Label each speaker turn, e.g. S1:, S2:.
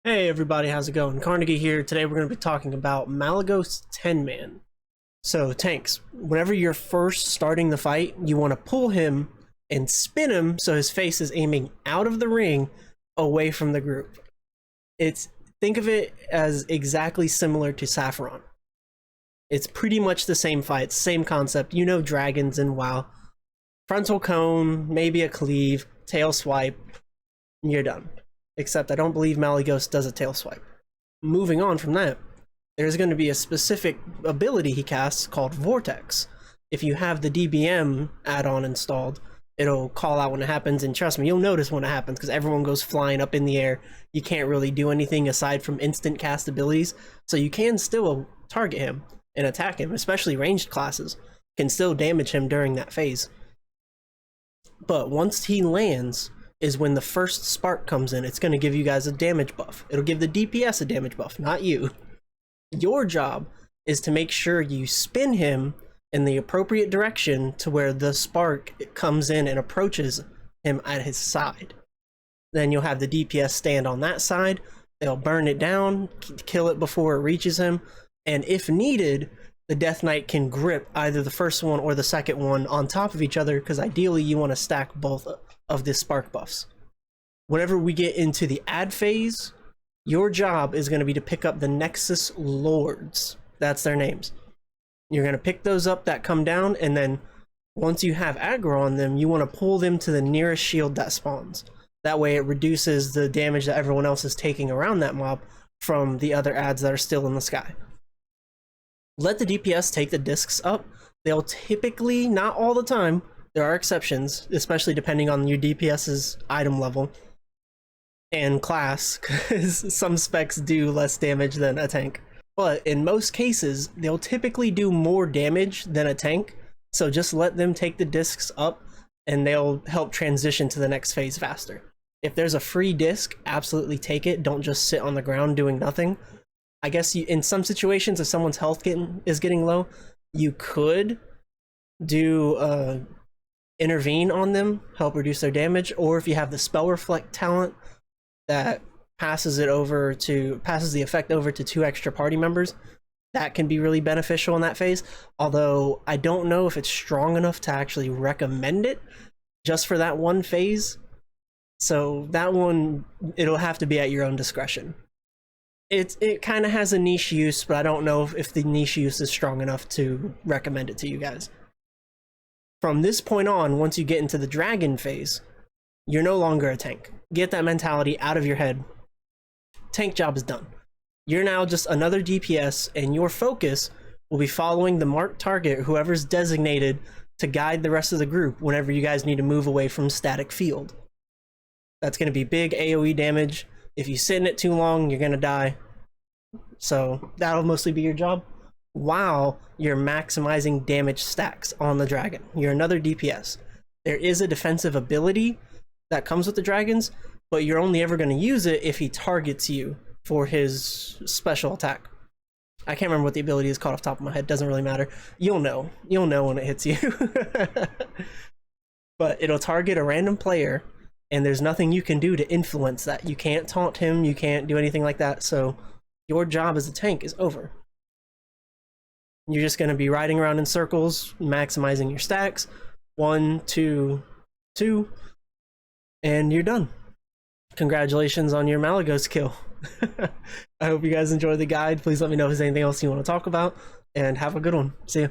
S1: Hey everybody, how's it going? Carnegie here. Today we're going to be talking about Malygos 10-man. So tanks, whenever you're first starting the fight, you want to pull him and spin him so his face is aiming out of the ring away from the group. Think of it as exactly similar to Saffron. It's pretty much the same fight, same concept. You know dragons and WoW. Frontal cone, maybe a cleave, tail swipe, and you're done. Except I don't believe Malygos does a tail swipe. Moving on from that, there's going to be a specific ability he casts called Vortex. If you have the DBM add-on installed, it'll call out when it happens, and trust me, you'll notice when it happens because everyone goes flying up in the air. You can't really do anything aside from instant cast abilities, so you can still target him and attack him, especially ranged classes can still damage him during that phase. But once he lands is when the first spark comes in. It's going to give you guys a damage buff. It'll give the DPS a damage buff, not you. Your job is to make sure you spin him in the appropriate direction to where the spark comes in and approaches him at his side. Then you'll have the DPS stand on that side. They'll burn it down, kill it before it reaches him, and if needed, the Death Knight can grip either the first one or the second one on top of each other, because ideally you want to stack both of the spark buffs. Whenever we get into the add phase, your job is going to be to pick up the Nexus Lords. That's their names. You're going to pick those up that come down, and then once you have aggro on them, you want to pull them to the nearest shield that spawns. That way it reduces the damage that everyone else is taking around that mob from the other adds that are still in the sky. Let the DPS take the discs up. They'll typically, not all the time, there are exceptions, especially depending on your DPS's item level and class, because some specs do less damage than a tank. But in most cases, they'll typically do more damage than a tank, so just let them take the discs up and they'll help transition to the next phase faster. If there's a free disc, absolutely take it. Don't just sit on the ground doing nothing. I guess in some situations, if someone's health is getting low, you could do intervene on them, help reduce their damage, or if you have the spell reflect talent that passes the effect over to 2 extra party members, that can be really beneficial in that phase. Although I don't know if it's strong enough to actually recommend it just for that one phase. So that one, it'll have to be at your own discretion. It kind of has a niche use, but I don't know if the niche use is strong enough to recommend it to you guys. From this point on, once you get into the dragon phase, you're no longer a tank. Get that mentality out of your head. Tank job is done. You're now just another DPS, and your focus will be following the marked target, whoever's designated to guide the rest of the group whenever you guys need to move away from static field. That's going to be big AoE damage. If you sit in it too long, you're going to die. So that'll mostly be your job, while you're maximizing damage stacks on the dragon. You're another DPS. There is a defensive ability that comes with the dragons, but you're only ever going to use it if he targets you for his special attack. I can't remember what the ability is called off the top of my head. Doesn't really matter. You'll know when it hits you. But it'll target a random player, and there's nothing you can do to influence that. You can't taunt him, you can't do anything like that, so your job as a tank is over. You're just going to be riding around in circles, maximizing your stacks. 1, 2, 2, and you're done. Congratulations on your Malygos kill. I hope you guys enjoyed the guide. Please let me know if there's anything else you want to talk about, and have a good one. See ya.